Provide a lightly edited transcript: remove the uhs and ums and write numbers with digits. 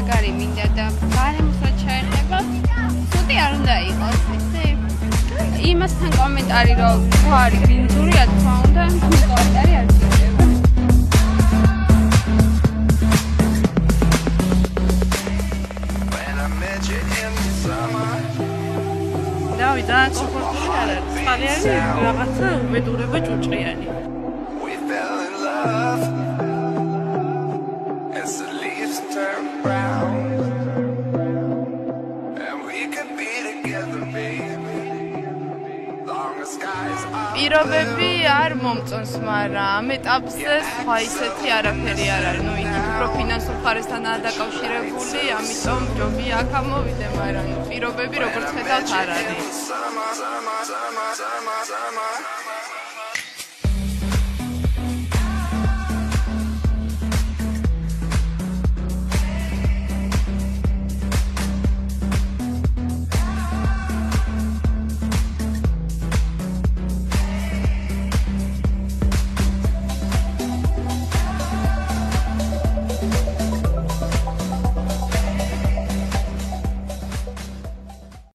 მაგარი მინდა და გარემოსაც შეეხება ცუდი არ უნდა იყოს ისე იმასთან კომენტარი რომ ხო არის გინძურია თქმა უნდა კომენტარი არ შეიძლება დავით და კომფორტული არ არის წყალი არის რაღაცა უბედურება ჭუჭყიანი პირობები არ მომწონს, მაგრამ ამ ეტაპზე სხვა ისეთი არაფერი არ არის. ნუ იქით უფრო ფინანსურ მხარესთანაა დაკავშირებული, ამიტომ ჯობია აქ ამოვიდე, მაგრამ პირობები როგორც ხედავთ არ არის.